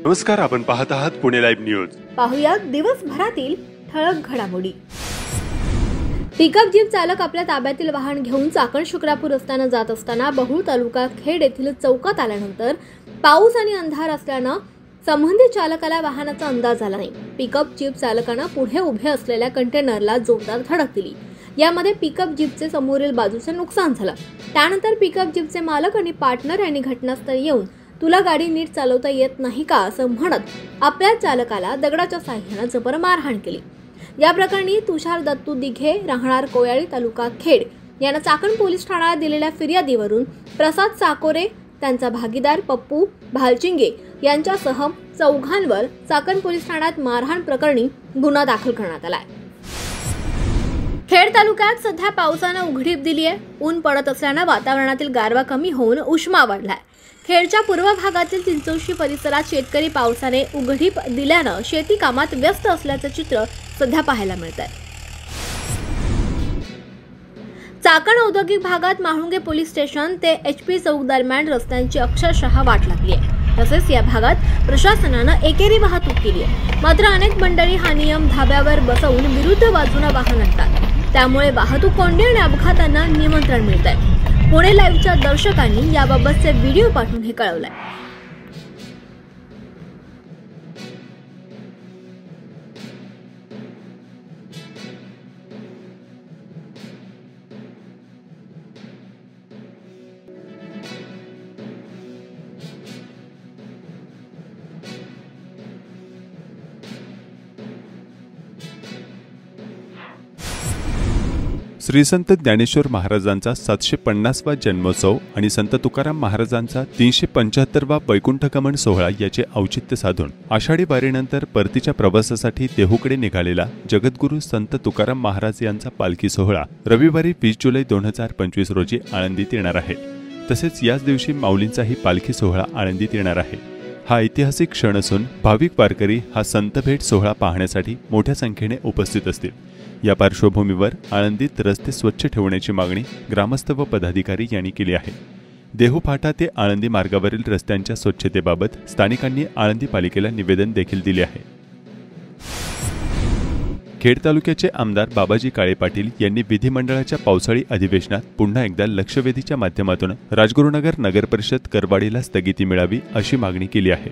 नमस्कार, आपण पाहत आहात पुणे लाईव्ह न्यूज। पाहुया दिवसभरातील ठळक घडामोडी। पिकअप जीप चालक आपल्या ताब्यातील वाहन घेऊन चाकण शुक्रापूर रस्त्याने जात असताना बहुळ तालुका खेड येथील चौकात आल्यानंतर पाऊस आणि अंधार असल्याने संबंधित चालकाला वाहनाचा अंदाज आला नाही। पिकअप जीप चालकाने पुढे उभे असलेल्या कंटेनरला जोरदार धडक दिली। यामध्ये पिकअप जीपचे समोरील बाजूचे नुकसान झाले। त्यानंतर पिकअप जीपचे मालक आणि पार्टनर यांनी घटनास्थळी येऊन तुला गाडी नीट चालवता येत नाही का असं म्हणत आपल्या चालकाला दगडाच्या साह्याने जबर मारहाण केली। या प्रकरणी तुषार दत्तू दिघे राहणार कोयाळी तालुका खेड याने चाकण पोलीस ठाण्यात दिलेल्या फिर्यादीवरून प्रसाद साकोरे, त्यांचा भागीदार पप्पू भालचिंगे यांच्यासह चौघांवर चाकण पोलीस ठाण्यात मारहाण प्रकरणी गुन्हा दाखल करण्यात आला आहे। खेड तालुक्यात सध्या पावसाने उघडीप दिली आहे। ऊन पडत असल्याने वातावरणातील गारवा कमी होऊन उष्मा वाढलाय। खेडच्या पूर्व भागातील चिंचोशी परिसरात शेतकरी पावसाने उघडीप दिल्याने शेती कामात व्यस्त असल्याचे चित्र सध्या पाहायला मिळत आहे। चाकण औद्योगिक भागात माहुंगे पोलीस स्टेशन ते HP चौक दरम्यान रस्त्यांची अक्षरशः वाट लागली आहे। तसेच या भागात प्रशासनाने एकेरी वाहतूक केली आहे। मात्र अनेक मंडळी हा नियम धाब्यावर बसवून विरुद्ध बाजूने वाहन आणतात। त्यामुळे वाहतूक कोंडी आणि अपघातांना निमंत्रण मिळत आहे। पुणे लाईव्हच्या दर्शकांनी याबाबतचे व्हिडिओ पाठवून हे कळवले। श्री संत ज्ञानेश्वर महाराजांचा 750वा जन्मोत्सव आणि संत तुकाराम महाराजांचा 375वा वैकुंठगमन सोहळा याचे औचित्य साधून आषाढी वारीनंतर परतीच्या प्रवासासाठी देहूकडे निघालेला जगद्गुरू संत तुकाराम महाराज यांचा पालखी सोहळा रविवारी 20 जुलै 2025 रोजी आळंदीत येणार आहे। तसेच याच दिवशी माऊलींचाही पालखी सोहळा आळंदीत येणार आहे। हा ऐतिहासिक क्षण असून भाविक वारकरी हा संत भेट सोहळा पाहण्यासाठी मोठ्या संख्येने उपस्थित असतील। या पार्श्वभूमीवर आळंदीत रस्ते स्वच्छ ठेवण्याची मागणी ग्रामस्थ व पदाधिकारी यांनी केली आहे। देहू फाटा ते आळंदी मार्गावरील रस्त्यांच्या स्वच्छतेबाबत स्थानिकांनी आळंदी पालिकेला निवेदन देखील दिले आहे। खेड तालुक्याचे आमदार बाबाजी काळे पाटील यांनी विधिमंडळाच्या पावसाळी अधिवेशनात पुन्हा एकदा लक्षवेधीच्या माध्यमातून राजगुरुनगर नगर परिषद करवाढीला स्थगिती मिळावी अशी मागणी केली आहे।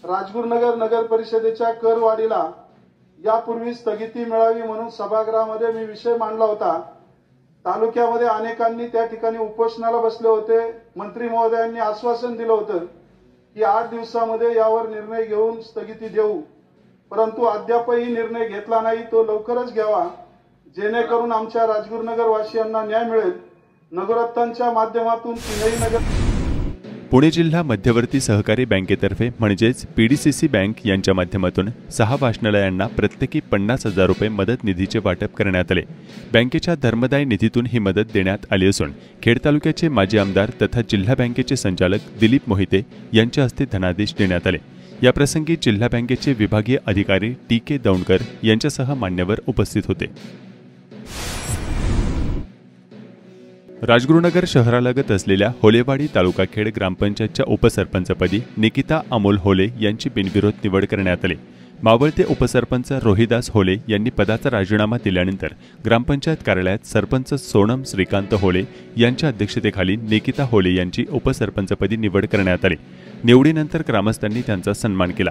राजगुरुनगर नगर परिषदेच्या करवाढीला यापूर्वी स्थगिती मिळावी म्हणून सभागृहामध्ये मी विषय मांडला होता। तालुक्यामध्ये अनेकांनी त्या ठिकाणी उपोषणाला बसले होते। मंत्री महोदयांनी आश्वासन दिलं होतं की 8 दिवसामध्ये यावर निर्णय घेऊन स्थगिती देऊ, परंतु अद्यापही निर्णय घेतला नाही। तो लवकरच घ्यावा जेणेकरून आमच्या राजगुरुनगर वासियांना न्याय मिळेल। नगरोत्थानच्या माध्यमातून तीनही नगर पुणे जिल्हा मध्यवर्ती सहकारी बँकेतर्फे म्हणजेच PDCC बँक यांच्या माध्यमातून 6 वाचनालयांना प्रत्येकी 50,000 रुपये मदत निधीचे वाटप करण्यात आले। बँकेच्या धर्मदाय निधीतून ही मदत देण्यात आली असून खेड तालुक्याचे माजी आमदार तथा जिल्हा बँकेचे संचालक दिलीप मोहिते यांच्या हस्ते धनादेश देण्यात आले। या प्रसंगी जिल्हा बँकेचे विभागीय अधिकारी TK दौंडकर यांच्यासह मान्यवर उपस्थित होते। राजगुरुनगर शहरालगत असलेल्या होलेवाडी तालुका खेड ग्रामपंचायतच्या उपसरपंचपदी निकिता अमोल होले यांची बिनविरोध निवड करण्यात आली। मावळते उपसरपंच रोहिदास होले यांनी पदाचा राजीनामा दिल्यानंतर ग्रामपंचायत कार्यालयात सरपंच सोनम श्रीकांत होले यांच्या अध्यक्षतेखाली निकिता होले यांची उपसरपंचपदी निवड करण्यात आली। निवडीनंतर ग्रामस्थांनी त्यांचा सन्मान केला।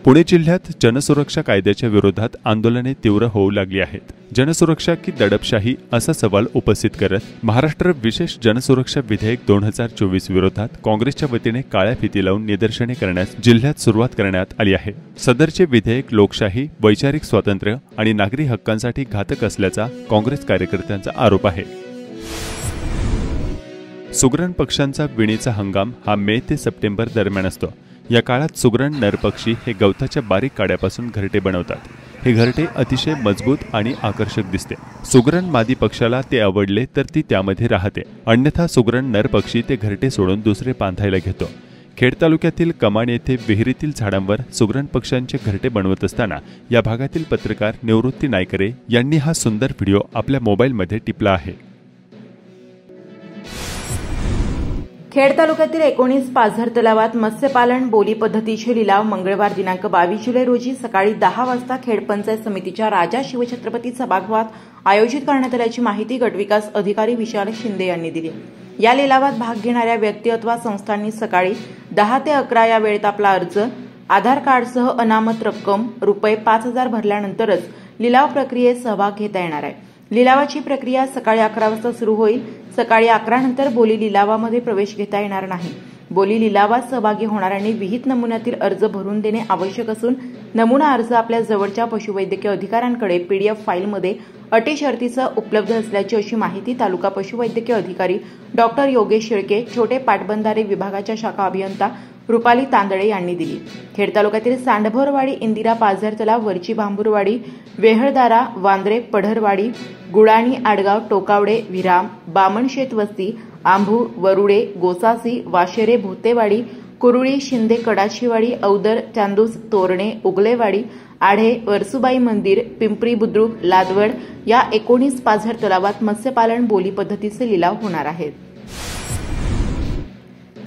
पुणे जिल्ह्यात जनसुरक्षा कायद्याच्या विरोधात आंदोलने तीव्र होऊ लागली आहेत। जनसुरक्षा की दडपशाही असा सवाल उपस्थित करत महाराष्ट्र विशेष जनसुरक्षा विधेयक 2024 विरोधात काँग्रेसच्या वतीने काळ्या फिती लावून निदर्शने करण्यास जिल्ह्यात सुरुवात करण्यात आली आहे। सदरचे विधेयक लोकशाही, वैचारिक स्वातंत्र्य आणि नागरी हक्कांसाठी घातक असल्याचा काँग्रेस कार्यकर्त्यांचा आरोप आहे। सुगरण पक्ष्यांचा विणीचा हंगाम हा मे ते सप्टेंबर दरम्यान असतो। या काळात सुगरण नर पक्षी हे गवताच्या बारीक काड्यापासून घरटे बनवतात। हे घरटे अतिशय मजबूत आणि आकर्षक दिसते। सुगरण मादी पक्षाला ते आवडले तर ती त्यामध्ये राहते, अन्यथा सुगरण नर पक्षी ते घरटे सोडून दुसरे बांधायला घेतो। खेड तालुक्यातील कमाण येथे विहिरीतील झाडांवर सुगरण पक्ष्यांचे घरटे बनवत असताना या भागातील पत्रकार निवृत्ती नायकरे यांनी हा सुंदर व्हिडिओ आपल्या मोबाईलमध्ये टिपला आहे। खेड तालुक्यातील 19 पाझर तलावात मत्स्यपालन बोली पद्धतीचे लिलाव मंगळवार दिनांक 22 जुलै रोजी सकाळी 10 वाजता खेड पंचायत समितीच्या राजा शिवछत्रपती सभागृहात आयोजित करण्यात आल्याची माहिती गटविकास अधिकारी विशाल शिंदे यांनी दिली। या लिलावात भाग घेणाऱ्या व्यक्ती अथवा संस्थांनी सकाळी 10 ते 11 या वेळेत आपला अर्ज आधार कार्डसह अनामत रक्कम रुपये 5,000 भरल्यानंतरच लिलाव प्रक्रियेत सहभाग घेता येणार आहे। लिलावाची प्रक्रिया सकाळी 11 वाजता सुरू होईल। सकाळी 11 नंतर बोली लिलावामध्ये प्रवेश घेता येणार नाही। बोली लिलावात सहभागी होणाऱ्यांनी विहित नमुन्यातील अर्ज भरून देणे आवश्यक असून नमुना अर्ज आपल्या जवळच्या पशुवैद्यकीय अधिकाऱ्यांकडे पीडीएफ फाईलमध्ये अटी शर्तीसह उपलब्ध असल्याची अशी माहिती तालुका पशुवैद्यकीय अधिकारी डॉक्टर योगेश शेळके, छोटे पाटबंधारे विभागाच्या शाखा अभियंता रुपाली तांदळे यांनी दिली। खेड तालुक्यातील सांडभोरवाडी, इंदिरा पाझर तलाव, वरची भांबुरवाडी, वेहळदारा, वांद्रे, पढरवाडी, गुडाणी, आडगाव, टोकावडे, विराम, बामणशेत वस्ती, आंभू, वरुडे, गोसासी, वाशेरे, भोतेवाडी, कुरुळी, शिंदे, कडाचीवाडी, औदर, चांदूस, तोरणे, उगलेवाडी, आढे, वरसुबाई मंदिर, पिंपरी बुद्रुक, लादवड या 19 पाझर तलावात मत्स्यपालन बोली पद्धतीचे लिलाव होणार आहेत।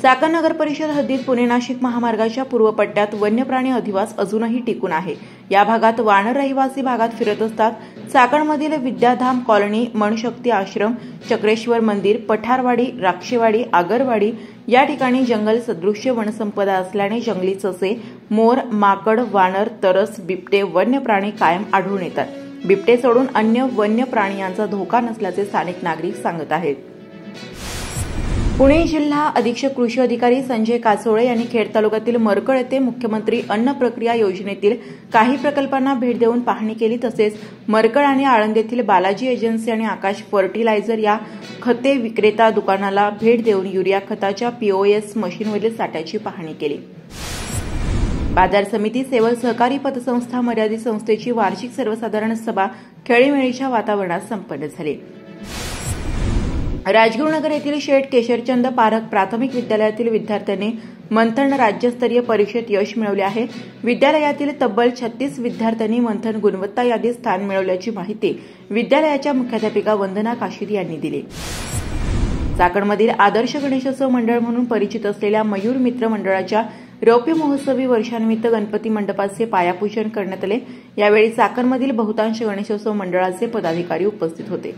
चाकण नगर परिषद हद्दीत पुणे नाशिक महामार्गाच्या पूर्व पट्ट्यात वन्यप्राणी अधिवास अजूनही टिकून आहे। या भागात वानर रहिवासी भागात फिरत असतात। चाकणमधील विद्याधाम कॉलनी, मनशक्ती आश्रम, चक्रेश्वर मंदिर, पठारवाडी, राक्षेवाडी, आगरवाडी या ठिकाणी जंगल सदृश्य वनसंपदा असल्याने जंगली ससे, मोर, माकड, वानर, तरस, बिबटे वन्य प्राणी कायम आढळून येतात। बिबटे सोडून अन्य वन्य प्राणी यांचा धोका नसल्याचे स्थानिक नागरिक सांगत आहेत। पुणे जिल्हा अधीक्षक कृषी अधिकारी संजय कासोळे यांनी खेड तालुक्यातील मरकळ येथे मुख्यमंत्री अन्न प्रक्रिया योजनेतील काही प्रकल्पांना भेट देऊन पाहणी केली। तसेच मरकळ आणि आळंद येथील बालाजी एजन्सी आणि आकाश फर्टिलायझर या खते विक्रेता दुकानाला भेट देऊन युरिया खताच्या पीओएस मशीनवरील साठ्याची पाहणी केली। बाजार समिती सेवल सहकारी पतसंस्था मर्यादित संस्थेची वार्षिक सर्वसाधारण सभा खेळीमेळीच्या वातावरणात संपन्न झाली। राजगुरुनगर येथील शेठ केशरचंद पारख प्राथमिक विद्यालयातील विद्यार्थ्यांनी मंथन राज्यस्तरीय परीक्षेत यश मिळवले आहे। विद्यालयातील तब्बल 36 विद्यार्थ्यांनी मंथन गुणवत्ता यादीत स्थान मिळवल्याची माहिती विद्यालयाच्या मुख्याध्यापिका वंदना काशीद यांनी दिली। चाकणमधील आदर्श गणेशोत्सव मंडळ म्हणून परिचित असलेल्या मयूर मित्र मंडळाच्या रौप्य महोत्सवी वर्षानिमित्त गणपती मंडपाचे पायापूजन करण्यात आले। यावेळी चाकणमधील बहुतांश गणेशोत्सव मंडळाचे पदाधिकारी उपस्थित होते।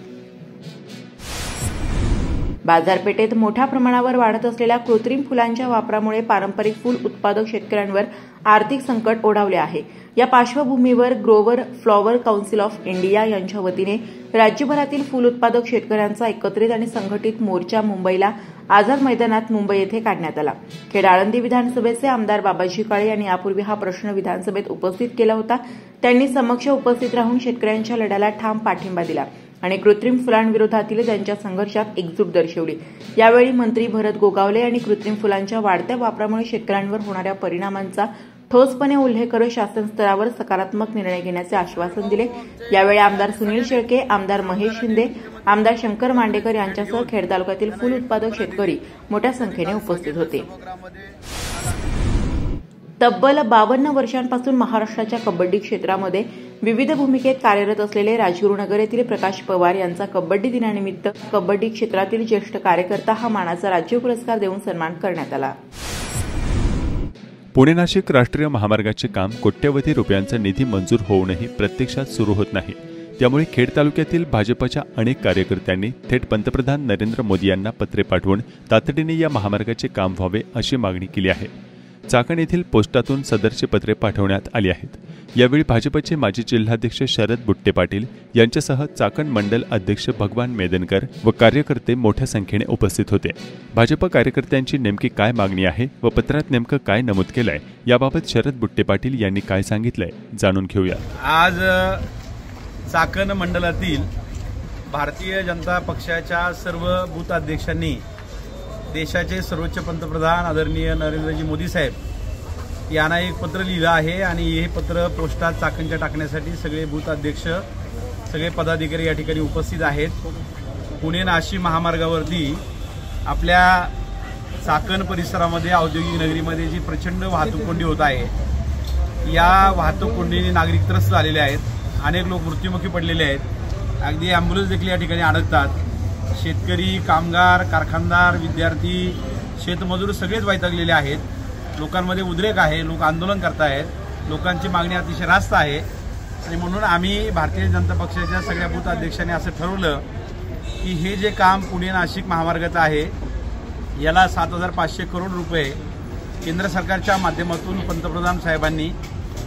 बाजारपेठेत मोठ्या प्रमाणावर वाढत असलेल्या कृत्रिम फुलांच्या वापरामुळे पारंपरिक फूल उत्पादक शेतकऱ्यांवर आर्थिक संकट ओढावले आहे। या पार्श्वभूमीवर Grover flower council of India यांच्या वतीने राज्यभरातील फूल उत्पादक शेतकऱ्यांचा एकत्रित आणि संघटित मोर्चा मुंबईला आझाद मैदानात मुंबई येथे काढण्यात आला। खेड आळंदी विधानसभेचे आमदार बाबाजी काळे यांनी यापूर्वी हा प्रश्न विधानसभेत उपस्थित केला होता। त्यांनी समक्ष उपस्थित राहून शेतकऱ्यांच्या लढ्याला ठाम पाठिंबा दिला आणि कृत्रिम फुलांविरोधातील त्यांच्या संघर्षात एकजूट दर्शवली। यावेळी मंत्री भरत गोगावले यांनी कृत्रिम फुलांच्या वाढत्या वापरामुळे शेतकऱ्यांवर होणाऱ्या परिणामांचा ठोसपणे उल्लेख करत शासन स्तरावर सकारात्मक निर्णय घेण्याचे आश्वासन दिले। यावेळी आमदार सुनील शेळके, आमदार महेश शिंदे, आमदार शंकर मांडेकर यांच्यासह खेड तालुक्यातील फूल उत्पादक शेतकरी मोठ्या संख्येने उपस्थित होते। तब्बल 52 वर्षांपासून महाराष्ट्राच्या कबड्डी क्षेत्रामध्ये विविध भूमिकेत कार्यरत असलेले राजगुरुनगर येथील प्रकाश पवार यांचा कबड्डी दिनानिमित्त कबड्डी क्षेत्रातील ज्येष्ठ कार्यकर्ता हा मानाचा राज्य पुरस्कार देऊन सन्मान करण्यात आला। पुणे नाशिक राष्ट्रीय महामार्गाचे काम कोट्यवधी रुपयांचा निधी मंजूर होऊनही प्रत्यक्षात सुरू होत नाही। त्यामुळे खेड तालुक्यातील भाजपच्या अनेक कार्यकर्त्यांनी थेट पंतप्रधान नरेंद्र मोदी यांना पत्रे पाठवून तातडीने या महामार्गाचे काम व्हावे अशी मागणी केली आहे। चाकण येथील पोस्टातून सदरची पत्रे पाठवण्यात आली आहेत। यावेळी भाजपचे माजी जिल्हाध्यक्ष शरद बुट्टे पाटील यांच्यासह चाकण मंडल अध्यक्ष भगवान मेदनकर व कार्यकर्ते मोठ्या संख्येने उपस्थित होते। भाजप कार्यकर्त्यांची नेमकी काय मागणी आहे व पत्रात नेमकं काय नमूद केलंय याबाबत शरद बुट्टे पाटील यांनी काय सांगितलंय जाणून घेऊया। आज चाकण मंडलातील भारतीय जनता पक्षाच्या सर्व बूथ अध्यक्षांनी देशाचे सर्वोच्च पंतप्रधान आदरणीय नरेंद्रजी मोदी साहेब यांना एक पत्र लिहिलं आहे आणि हे पत्र पोस्टात चाकणच्या टाकण्यासाठी सगळे बूथ अध्यक्ष, सगळे पदाधिकारी या ठिकाणी उपस्थित आहेत। पुणे नाशिक महामार्गावरती आपल्या चाकण परिसरामध्ये औद्योगिक नगरीमध्ये जी प्रचंड वाहतूक कोंडी होत आहे, या वाहतूक कोंडीने नागरिक त्रस्त झालेले आहेत। अनेक लोक मृत्युमुखी पडलेले आहेत। अगदी ॲम्ब्युलन्स देखील या ठिकाणी अडकतात। शेतकरी, कामगार, कारखानदार, विद्यार्थी शेतमजूर सगळेच वैतागलेले आहेत. लोकांमध्ये उद्रेक आहे, लोक आंदोलन करतायत, लोकांची मागणी अतिशय रास्त आहे. आणि म्हणून आम्ही भारतीय जनता पक्षाच्या सगळ्या बूथ अध्यक्षांनी असं ठरवलं की हे जे काम पुणे नाशिक महामार्गाचं आहे याला 7,500 करोड रुपये केंद्र सरकारच्या माध्यमातून पंतप्रधान साहेबांनी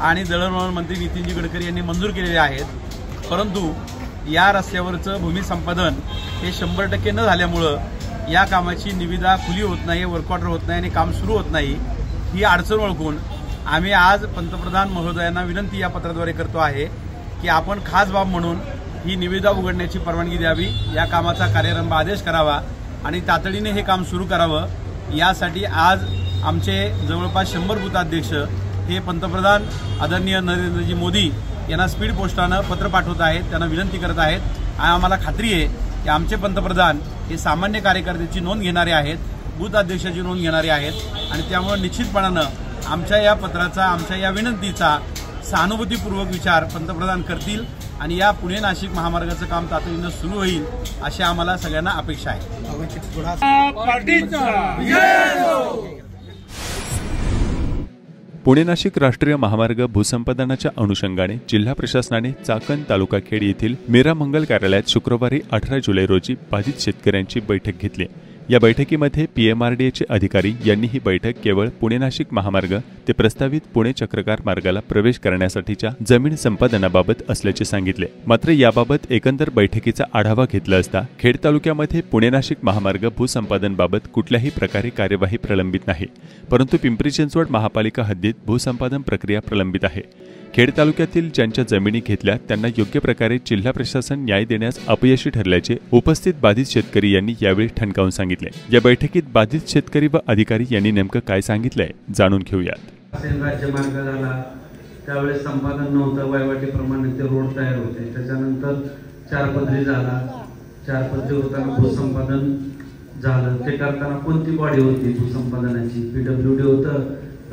आणि दळणवळण मंत्री नितीनजी गडकरी यांनी मंजूर केलेले आहेत. परंतु या रस्त्यावरचं भूमी संपादन हे 100% न झाल्यामुळं या कामाची निविदा खुली होत नाही, वर्क ऑर्डर होत नाही आणि काम सुरू होत नाही. ही अडचण ओळखून आम्ही आज पंतप्रधान महोदयांना विनंती या पत्राद्वारे करतो आहे की आपण खास बाब म्हणून ही निविदा उघडण्याची परवानगी द्यावी, या कामाचा कार्यारंभ आदेश करावा आणि तातडीने हे काम सुरू करावं. यासाठी आज आमचे जवळपास 100 बूथ अध्यक्ष हे पंतप्रधान आदरणीय नरेंद्रजी मोदी यांना स्पीड पोस्टानं पत्र पाठवत आहेत, त्यांना विनंती करत आहेत. आणि आम्हाला खात्री आहे की आमचे पंतप्रधान हे सामान्य कार्यकर्त्याची नोंद घेणारे आहेत, बूथ अध्यक्षाची नोंद घेणारे आहेत आणि त्यामुळे निश्चितपणानं आमच्या या पत्राचा, आमच्या या विनंतीचा सहानुभूतीपूर्वक विचार पंतप्रधान करतील आणि या पुणे नाशिक महामार्गाचं काम तातडीनं सुरू होईल अशी आम्हाला सगळ्यांना अपेक्षा आहे. पुणे नाशिक राष्ट्रीय महामार्ग भूसंपादनाच्या अनुषंगाने जिल्हा प्रशासनाने चाकण तालुका खेड येथील मेरा मंगल कार्यालयात शुक्रवारी 18 जुलै रोजी बाधित शेतकऱ्यांची बैठक घेतली. या बैठकीमध्ये PMRDAचे अधिकारी यांनी ही बैठक केवळ पुणे नाशिक महामार्ग ते प्रस्तावित पुणे चक्रकार मार्गाला प्रवेश करण्यासाठीच्या जमीन संपादनाबाबत असल्याचे सांगितले. मात्र याबाबत एकंदर बैठकीचा आढावा घेतला असता खेड तालुक्यामध्ये पुणे नाशिक महामार्ग भूसंपादनबाबत कुठल्याही प्रकारे कार्यवाही प्रलंबित नाही, परंतु पिंपरी चिंचवड महापालिका हद्दीत भूसंपादन प्रक्रिया प्रलंबित आहे. खेड तालुक्यातील ज्यांच्या जमिनी घेतल्या त्यांना योग्य प्रकारे जिल्हा प्रशासन न्याय देण्यास अपयशी ठरल्याचे उपस्थित बाधित शेतकरी यांनी यावेळी ठणकावून सांगितले. या बैठकीत बाधित शेतकरी व अधिकारी यांनी नेमकं काय सांगितलंय जाणून घेऊयात. राज्यमार्ग झाला त्यावेळेस संपादन नव्हतं, वहिवाटीप्रमाणे ते रोड तयार होते. त्याच्यानंतर 4 पदरी झाला, 4 पदरी होताना भूसंपादन झालं. ते करताना कोणती बॉडी होती भूसंपादनाची? PWD होतं,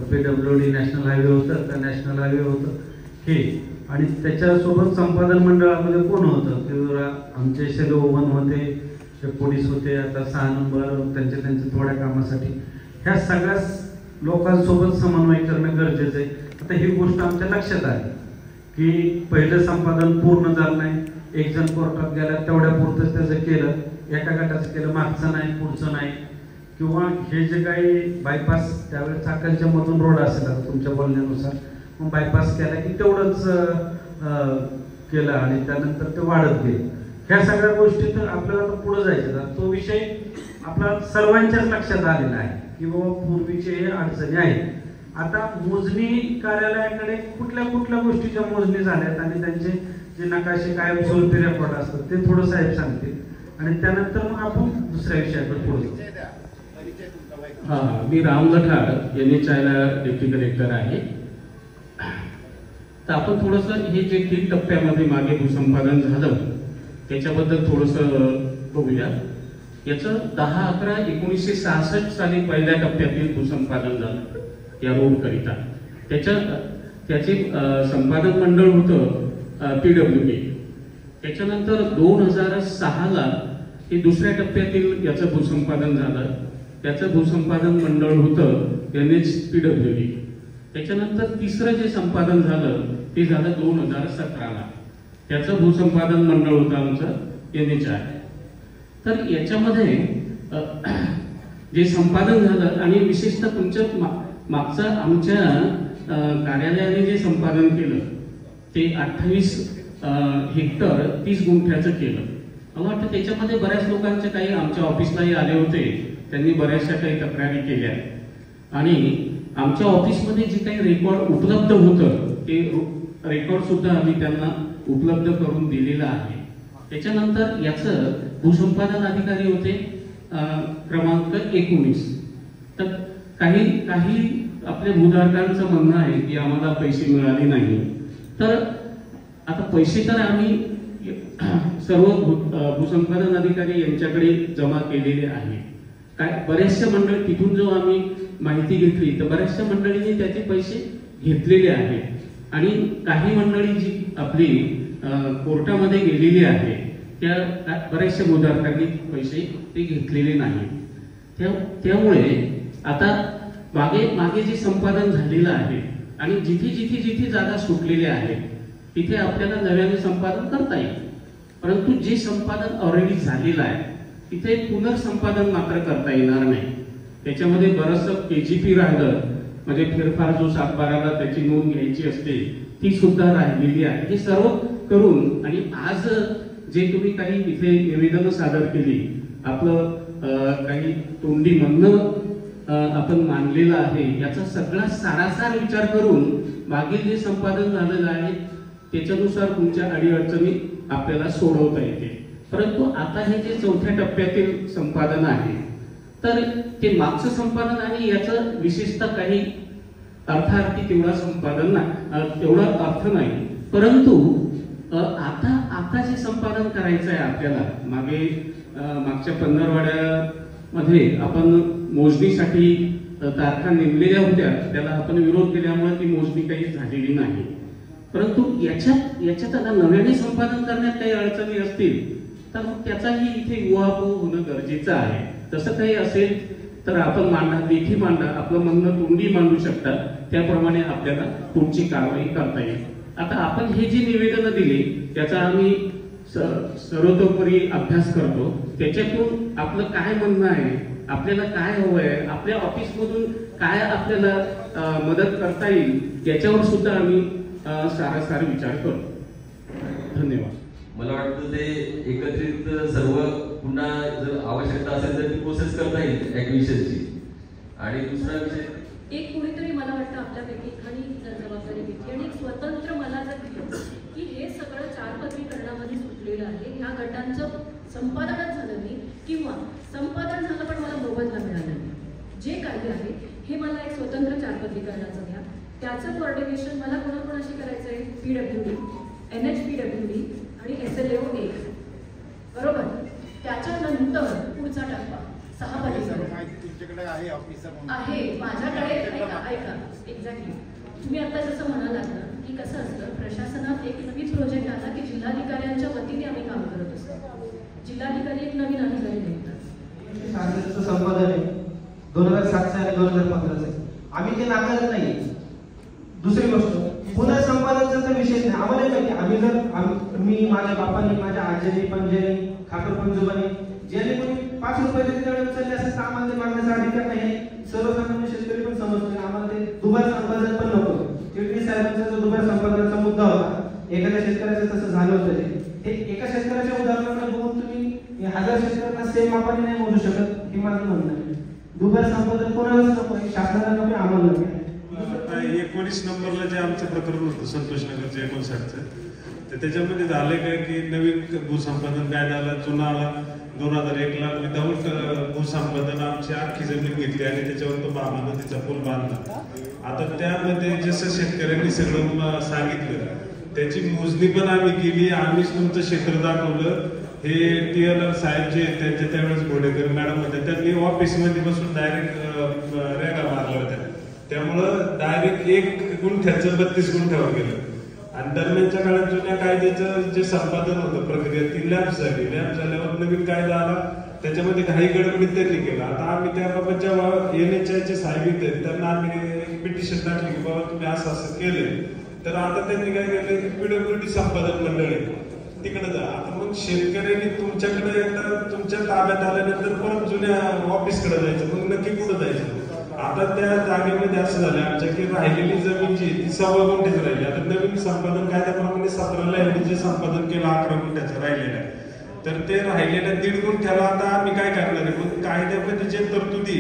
PWD नॅशनल हायवे होतं का नॅशनल हायवे होतं हे. आणि त्याच्यासोबत संपादन मंडळामध्ये कोण होतं? ते आमचे शेलोवन होते, ते पोलीस होते, आता 6 नंबर त्यांच्या थोड्या कामासाठी. ह्या सगळ्या लोकांसोबत समन्वय करणं गरजेचं आहे. आता ही गोष्ट आमच्या लक्षात आली की पहिलं संपादन पूर्ण झालं नाही, एक जण कोर्टात गेला, तेवढ्या पुरतंच त्याचं केलं, एका गटाचं केलं, मागचं नाही, पुढचं नाही. किंवा हे जे काही बायपास त्यावेळेस चाकणच्या मधून रोड असेल आता तुमच्या बोलण्यानुसार, मग बायपास केला की तेवढंच केलं आणि त्यानंतर ते वाढत गेले. ह्या सगळ्या गोष्टी तर आपल्याला पुढे जायचं. तो विषय आपला सर्वांच्याच लक्षात आलेला आहे की बाबा पूर्वीचे हे अडचणी आहेत. आता मोजणी कार्यालयाकडे कुठल्या कुठल्या गोष्टीच्या मोजणी झाल्यात आणि त्यांचे जे नकाशे कायमस्वरूपी रेकॉर्ड असतात ते थोडं साहेब सांगतील आणि त्यानंतर मग आपण दुसऱ्या विषयाकडे पुढे जाऊ. मी राम गठार NHIला डेप्टी कलेक्टर आहे. तर आपण थोडंसं हे जे 3 टप्प्यामध्ये मागे भूसंपादन झालं त्याच्याबद्दल थोडंसं बघूया. याचं 10/11/1966 साली पहिल्या टप्प्यातील भूसंपादन झालं या रोडकरिता. त्याचे संपादन मंडळ होतं PWD. त्याच्यानंतर 2006ला हे दुसऱ्या टप्प्यातील याचं भूसंपादन झालं. त्याचं भूसंपादन मंडळ होतं NHPWD. त्याच्यानंतर तिसरं जे संपादन झालं ते झालं 2017ला. त्याचं भूसंपादन मंडळ होतं आमचं NHI. तर याच्यामध्ये जे संपादन झालं आणि विशेषतः तुमच्या मागचं आमच्या कार्यालयाने जे संपादन केलं ते 28 हेक्टर 30 गुंठ्याचं केलं. मला वाटतं त्याच्यामध्ये बऱ्याच लोकांचे काही आमच्या ऑफिसलाही आले होते, त्यांनी बऱ्याचशा काही तक्रारी केल्या आणि आमच्या ऑफिसमध्ये जे काही रेकॉर्ड उपलब्ध होतं ते रेकॉर्ड सुद्धा आम्ही त्यांना उपलब्ध करून दिलेलं आहे. त्याच्यानंतर याचं भूसंपादन अधिकारी होते क्रमांक 19. तर काही आपल्या भूधारकांचं म्हणणं आहे की आम्हाला पैसे मिळाले नाही. तर आता पैसे तर आम्ही सर्व भूसंपादन अधिकारी यांच्याकडे जमा केलेले आहे. बऱ्याचशा मंडळी तिथून जो आम्ही माहिती घेतली तर बऱ्याचशा मंडळींनी त्याचे पैसे घेतलेले आहेत आणि काही मंडळी जी आपली कोर्टामध्ये गेलेली आहे त्या बऱ्याचशा भूधारकांनी पैसे ते घेतलेले नाही. त्यामुळे आता मागे जे संपादन झालेलं आहे आणि जिथे जागा सुटलेल्या आहेत तिथे आपल्याला नव्याने संपादन करता येईल, परंतु जे संपादन ऑलरेडी झालेलं आहे तिथे पुनर्संपादन मात्र करता येणार नाही. त्याच्यामध्ये बरंचसं KGP राहिलं, म्हणजे फेरफार जो 7/12ला त्याची नोंद घ्यायची असते ती सुद्धा राहिलेली आहे. हे सर्व करून आणि आज जे तुम्ही काही इथे निवेदन सादर केली, आपलं काही तोंडी म्हणणं आपण मानलेलं आहे, याचा सगळा सारासार विचार करून मागील जे संपादन झालेलं आहे त्याच्यानुसार तुमच्या अडीअडचणी आपल्याला सोडवता येते. परंतु आता हे जे 4थ्या टप्प्यातील संपादन आहे तर ते मागचं संपादन आणि याचं विशेषतः काही अर्थार्थी तेवढा अर्थ नाही, परंतु आता जे संपादन करायचं आहे आपल्याला, मागच्या 15वाड्यामध्ये आपण मोजणीसाठी तारखा नेमलेल्या होत्या, त्याला आपण विरोध केल्यामुळे ती मोजणी काही झालेली नाही. परंतु याच्यात आता नव्याने संपादन करण्यात काही अडचणी असतील तर मग त्याचाही इथे उहापोह होणं गरजेचं आहे. तसं काही असेल तर आपण लेखी मांडा, आपलं म्हणणं तोंडी मांडू शकता, त्याप्रमाणे आपल्याला पुढची कारवाई करता येईल. आता आपण हे जे निवेदन दिले त्याचा आम्ही सर्वतोपरी अभ्यास करतो, त्याच्यातून आपलं काय म्हणणं आहे, आपल्याला काय हवं आहे, आपल्या ऑफिसमधून काय आपल्याला मदत करता येईल याच्यावर सुद्धा आम्ही सारासार विचार करतो. धन्यवाद. मला वाटतं ते एकत्रित सर्व पुन्हा जर आवश्यकता असेल तर ती प्रोसेस करता येईल ऍक्विजिशनची. आणि दुसरा विषय, एक कोणीतरी मला वाटतं आपल्यापैकी एखादी जबाबदारी घेतली आणि एक स्वतंत्र मला जर दिलं की हे सगळं 4 पत्रीकरणामध्ये सुटलेलं आहे, ह्या गटांचं संपादनच झालं नाही किंवा संपादन झालं पण मला मोबदला मिळाला नाही, जे कायदे आहे हे मला एक स्वतंत्र 4 पत्रीकरणाचं द्या. त्याचं कोऑर्डिनेशन मला कोणाकोणाशी करायचं आहे, PWD, NHPWD आणि SLO 1, बरोबर. त्याच्यानंतर पुढचा टप्पा 6 पत्रीकरण तुमच्याकडे आहे ऑफिसर आहे माझ्याकडे. ऐका एक्झॅक्टली तुम्ही आता जसं म्हणालात ना की कसं असतं, प्रशासनात एक नवीन प्रोजेक्ट आला की जिल्हाधिकाऱ्यांच्या वतीने आम्ही काम करत असतो, जिल्हाधिकारी एक नवीन अधिकारी नेमतात. संपादन आहे 2007 आणि 2015 आम्ही ते नाकारत नाही. दुसरी गोष्ट, पुन्हा संपादनाचा तर विशेष नाही. आम्हाला माहिती, आम्ही जर मी, माझ्या बापांनी, माझ्या आजीने, पंजाने, खाकर पंजोबाने ज्याने कोणी 5 रुपये जरी उचलले असेल तर आम्हाला ते मागण्याचा अधिकार नाही. सर्वसामान्य शेतकरी पण समजतो, आम्हाला ते दुबार संपादन पण नको. चिटणीस साहेबांचा जो दुबार संपादनाचा मुद्दा होता, एखाद्या शेतकऱ्याचं तसं झालं होतं, ते एका शेतकऱ्याच्या उदाहरणाला बघून तुम्ही 1000 शेतकऱ्यांना सेम मापाने नाही मोजू शकत, हे माझं म्हणणं आहे. दुबार संपादन कोणालाच नको, शासनाला नको, आम्हाला नको. 19 नंबरला जे आमचं प्रकरण होतं संतोषनगरचं 59चं, तर त्याच्यामध्ये झालं काय की नवीन भूसंपादन कायदा आला, जुना आला 2001ला, विदाऊट भूसंपादन आमची अख्खी जमीन घेतली आणि त्याच्यावर तो बाबा नदीचा पूल बांधला. आता त्यामध्ये जसं शेतकऱ्यांनी सगळं सांगितलं त्याची मोजणी पण आम्ही केली, आम्हीच तुमचं क्षेत्र दाखवलं. हे TLR साहेब जे त्यांच्या त्यावेळेस घोडेकर मॅडम होते, त्यांनी ऑफिसमध्ये बसून डायरेक्ट रेगा मारल्या होत्या. त्यामुळं डायरेक्ट 1 गुंठ्याचं 32 गुंठ्यावर गेलं. आणि दरम्यानच्या काळात जुन्या कायद्याचं जे संपादन होतं प्रक्रिया ती लॅप्स झाली. लॅप्स झाल्यावर नवीन कायदा आला, त्याच्यामध्ये काही गडबडीत त्यांनी केलं. आता आम्ही त्याबाबत जेव्हा NHI साहेब येतात त्यांना आम्ही पिटिशन टाकली की बाबा तुम्ही असं केले, तर आता त्यांनी काय केलं की PWD संपादन मंडळ तिकडे जा. आता मग शेतकऱ्यांनी तुमच्याकडे एकदा तुमच्या ताब्यात आल्यानंतर परत जुन्या ऑफिसकडे जायचं, मग नक्की कुठं जायचं. आता त्या जागेमध्ये असं झालं आमच्या की राहिलेली जमीन जी ती 1.25 गुंठेच राहिली. आता नवीन संपादन कायद्याप्रमाणे 17ला जे संपादन केलं 11 गुंठ्याचं राहिलेलं आहे, तर ते राहिलेल्या 1.5 गुंठ्याला आता आम्ही काय करणार आहे. मग कायद्यामध्ये जे तरतुदी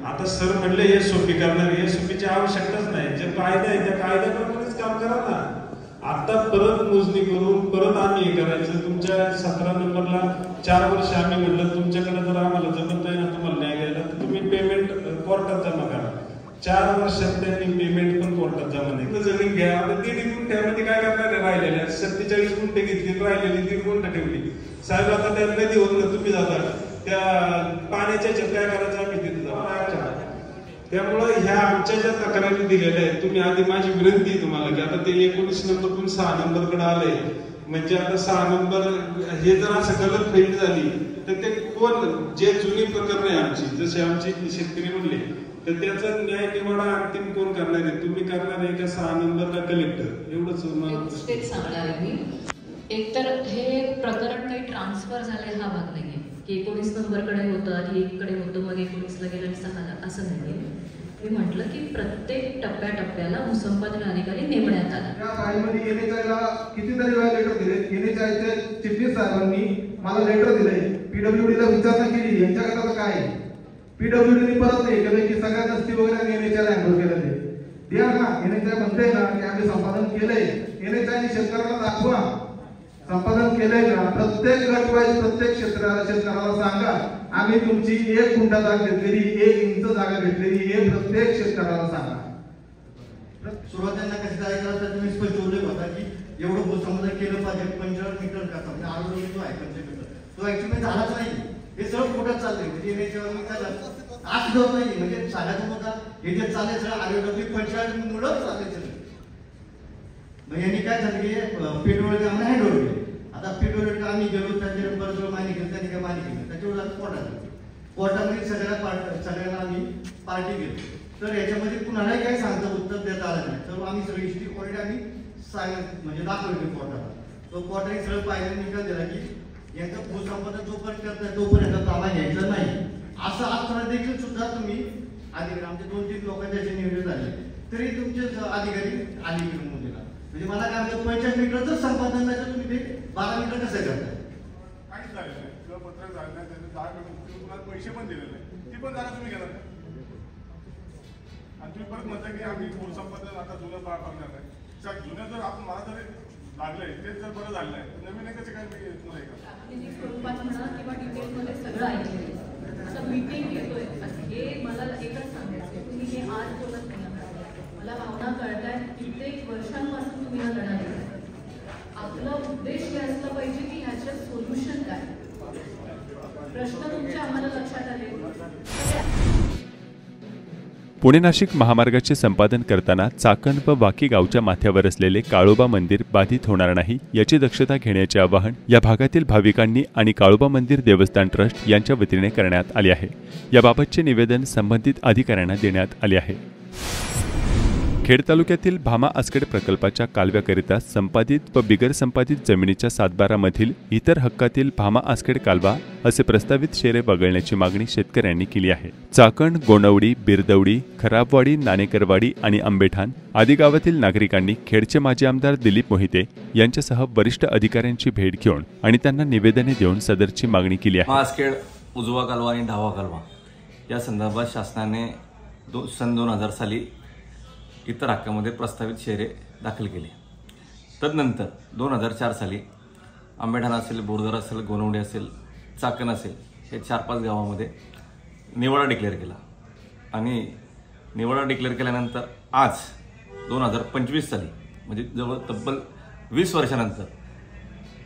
आता सर म्हणले SOP करणार, SOPची आवश्यकताच नाही. जे कायदा आहे त्या कायद्याप्रमाणेच काम करा ना. आता परत मोजणी करून परत आम्ही हे करायचं. तुमच्या 17 नंबरला 4 वर्ष आम्ही म्हणलं तुमच्याकडे जर आम्हाला जमत नाही ना तुम्हाला न्याय घ्यायला तर तुम्ही पेमेंट कोर्टात जमा करा. 4 वर्षात त्यांनी पेमेंट पण कोर्टात जमा नाही. जमीन घ्या. आता 1.5 गुंठ्यामध्ये काय करणार आहे राहिलेल्या 47 गुंठे घेतली, राहिलेली 1.5 गुंठे ठेवली. साहेब आता त्या नदी होत ना तुम्ही जाता त्या पाण्याच्या काय करायचं आम्ही तिथे जाऊ. त्यामुळं ह्या आमच्या ज्या तक्रारी दिलेल्या आहेत, तुम्ही आधी माझी विनंती आहे तुम्हाला की आता ते 19 नंबर 6 नंबरकडे आलंय म्हणजे आता 6 नंबर हे जर असं कलर फेड झाली तर ते कोण, जे जुनी प्रकरण आहे आमची, जसे आमचे शेतकरी म्हणले, तर त्याचा न्याय निवाडा अंतिम कोण करणार आहे? तुम्ही करणार आहे का 6 नंबरला कलेक्टर? एवढंच तेच सांगणार आहे मी. एकतर हे प्रकरण काही ट्रान्सफर झाले हा भाग नाहीये की 19 नंबरकडे होतं आणि 1 कडे होतं मग 19ला गेलं आणि 6ला, असं नाहीये. मी म्हटलं की प्रत्येक टप्प्याटप्प्याला भूसंपादन अधिकारी नेमण्यात आला. त्या फाईलमध्ये एनएचआयला कितीतरी वेळा लेटर दिले. एनएचआयचे चिटणीस साहेबांनी मला लेटर दिले, पीडब्ल्यूडीला विचारणा केली यांच्याकडे काय आहे. पीडब्ल्यूडीने परत नाही केलं की सगळ्या दस्ती वगैरे एनएचआयला हँडल केलं. ते द्या ना, एनएचआय म्हणते ना की आम्ही संपादन केलंय. एनएचआयने शेतकऱ्याला दाखवा संपादन केलंय का. प्रत्येक गट वाईज प्रत्येक शेतकऱ्याला सांगा आम्ही तुमची 1 गुंठा जागा घेतलेली, 1 इंच जागा घेतलेली, हे प्रत्येक शेतकऱ्याला सांगा. सुरुवातीला कशी जायचं तर तुम्ही स्पष्ट उल्लेख होता की एवढं भूसंपादन केलं पाहिजे. 45 मीटर करता म्हणजे आरोग्य जो आहे 45 मीटर तो ऍक्च्युअली झालाच नाही. हे सगळं कुठं चाललंय म्हणजे आज जात नाही. म्हणजे सांगायचं मुद्दा हे जे चाललंय सगळं आरोग्य 45 मुलं चाललंय. मग यांनी काय झालं की पेट्रोल आम्हाला हँडओव्हर केले. आता पेट्रोल आम्ही गेलो, त्यांच्या बरोबर माहिती घेतली, त्यांनी काय माहिती घेतली, त्याच्यावर कोर्टामध्ये सगळ्यांना आम्ही पार्टी घेतली. तर याच्यामध्ये कुणालाही काही सांगता उत्तर देता आलं नाही. तर आम्ही सगळी हिस्ट्री ऑलरेडी आम्ही म्हणजे दाखवली कोर्टाला. तो कोर्टाने सगळं पाहिलं, निकाल दिला की यांचं भूसंपादन जोपर्यंत करताय तोपर्यंत ताबा घ्यायचा नाही. असं असताना देखील सुद्धा तुम्ही अधिकारी, आमचे 2-3 लोकांचे असे नियोजन झाले तरी तुमचे अधिकारी अलीकडे मोदीला म्हणजे मला काय म्हणतात 45 मीटरचं संपादन नाही तर तुम्ही ते 12 मीटर कसं करताय? काहीच झालं नाही. किंवा पत्र झालं नाही, त्याचे जागा तुम्हाला पैसे पण दिले नाही, ती पण जागा तुम्ही घेणार नाही. आणि तुम्ही परत म्हणता की आम्ही भूसंपादन आता जुनं करणार नाही. जुनं जर आपण मला जर लागलंय तेच जर बरं झालं नाही तर नवीन कसं काय मी तुम्हाला हे करतो स्वरूपात म्हणा किंवा डिटेलमध्ये सगळं ऐकलं असं मीटिंग घेतोय. हे मला एकच सांगायचं, तुम्ही हे आज बोलत नाही. मला भावना कळताय, कित्येक वर्षांपासून तुम्ही हा लढा देताय. आपला उद्देश हे असला पाहिजे की ह्याच्यात सोल्युशन काय. प्रश्न तुमचे आम्हाला लक्षात आले. पुणे नाशिक महामार्गाचे संपादन करताना चाकण व वाकी गावच्या माथ्यावर असलेले काळोबा मंदिर बाधित होणार नाही याची दक्षता घेण्याचे आवाहन या भागातील भाविकांनी आणि काळोबा मंदिर देवस्थान ट्रस्ट यांच्या वतीने करण्यात आले आहे. याबाबतचे निवेदन संबंधित अधिकाऱ्यांना देण्यात आले आहे. खेड तालुक्यातील भामा आसखेड प्रकल्पाच्या कालव्याकरिता संपादित व बिगर संपादित जमिनीच्या 7/12 इतर हक्कातील भामा आसखेड कालवा असे प्रस्तावित शेरे वगळण्याची मागणी शेतकऱ्यांनी केली आहे. चाकण, गोणवडी, बिरदवडी, खराबवाडी, नाणेकरवाडी आणि आंबेठाण आदी गावातील नागरिकांनी खेडचे माजी आमदार दिलीप मोहिते यांच्यासह वरिष्ठ अधिकाऱ्यांची भेट घेऊन आणि त्यांना निवेदने देऊन सदरची मागणी केली आहे. आसखेड उजवा कालवा आणि डावा कालवा या संदर्भात शासनाने सन 2000 साली इतर हक्कामध्ये प्रस्तावित शेरे दाखल केले. तदनंतर 2004 साली आंबेठाण असेल, बोरदर असेल, गोनवडी असेल, चाकण असेल हे 4-5 गावामध्ये निवाडा डिक्लेअर केला आणि निवाडा डिक्लेअर केल्यानंतर आज 2025 साली म्हणजे जवळ तब्बल 20 वर्षानंतर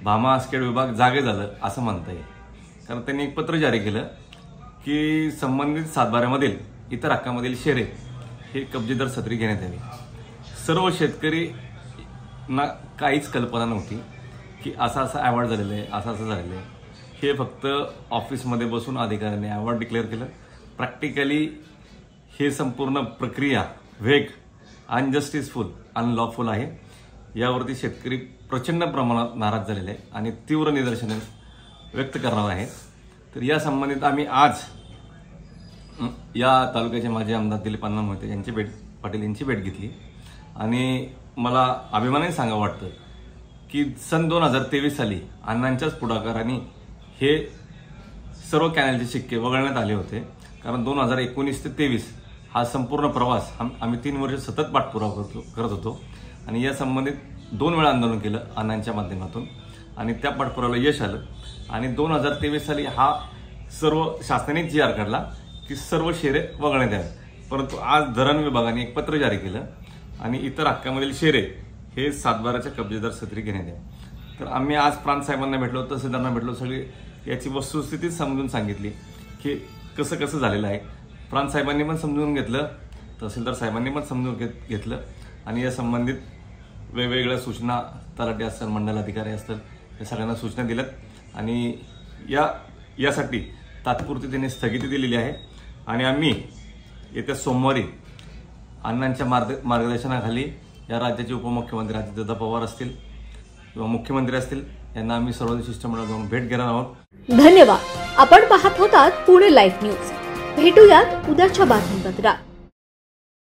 भामा आसखेड विभाग जागे झालं असं म्हणता येईल. कारण त्यांनी एक पत्र जारी केलं की संबंधित 7/12 इतर हक्कामधील शेरे हे कब्जेदार सत्री घेण्यात यावी. सर्व शेतकरी ना काहीच कल्पना नव्हती की असा अवॉर्ड झालेलं आहे, असं झालेलं आहे. हे फक्त ऑफिसमध्ये बसून अधिकाऱ्यांनी अवॉर्ड डिक्लेअर केलं. प्रॅक्टिकली हे संपूर्ण प्रक्रिया वेग अनजस्टिसफुल, अनलॉफुल आहे. यावरती शेतकरी प्रचंड प्रमाणात नाराज झालेले आहे आणि तीव्र निदर्शने व्यक्त करणार आहेत. तर या संबंधित आम्ही आज या तालुक्याचे माजी आमदार दिलीप अण्णा मोहिते पाटील यांची भेट घेतली आणि मला अभिमानाने सांगावं वाटतं की सन 2023 साली अण्णांच्याच पुढाकाराने हे सर्व कॅनलचे शिक्के वगळण्यात आले होते. कारण 2019 ते 23 हा संपूर्ण प्रवास आम्ही 3 वर्ष सतत पाठपुरावा करत होतो आणि या संबंधित 2 वेळा आंदोलन केलं अण्णांच्या माध्यमातून आणि त्या पाठपुराव्याला यश आलं. आणि 2023 साली हा सर्व शासनाने GR काढला की सर्व शेरे वगळण्यात यावे. परंतु आज धरण विभागाने एक पत्र जारी केलं आणि इतर हक्कामधील शेरे हे 7/12च्या कब्जेदार सत्री घेण्यात यावे. तर आम्ही आज प्रांत साहेबांना भेटलो, तहसीलदारांना भेटलो, सगळी याची वस्तुस्थिती समजून सांगितली की कसं कसं झालेलं आहे. प्रांत साहेबांनी पण समजून घेतलं, तहसीलदार साहेबांनी पण समजून घेतलं आणि या संबंधित वेगवेगळ्या सूचना तलाठी असेल, मंडल अधिकारी असतील, या सगळ्यांना सूचना दिल्यात आणि यासाठी तात्पुरती त्यांनी स्थगिती दिलेली आहे आणि आम्ही येत्या सोमवारी अण्णांच्या मार्गदर्शनाखाली या राज्याचे उपमुख्यमंत्री अजितदादा पवार असतील किंवा मुख्यमंत्री असतील यांना आम्ही सर्व शिष्टमंडळ जाऊन भेट घेणार आहोत। धन्यवाद। आपण पाहत होतात पुणे लाईव्ह न्यूज। भेटूयात उद्याच्या बातमीपत्रात।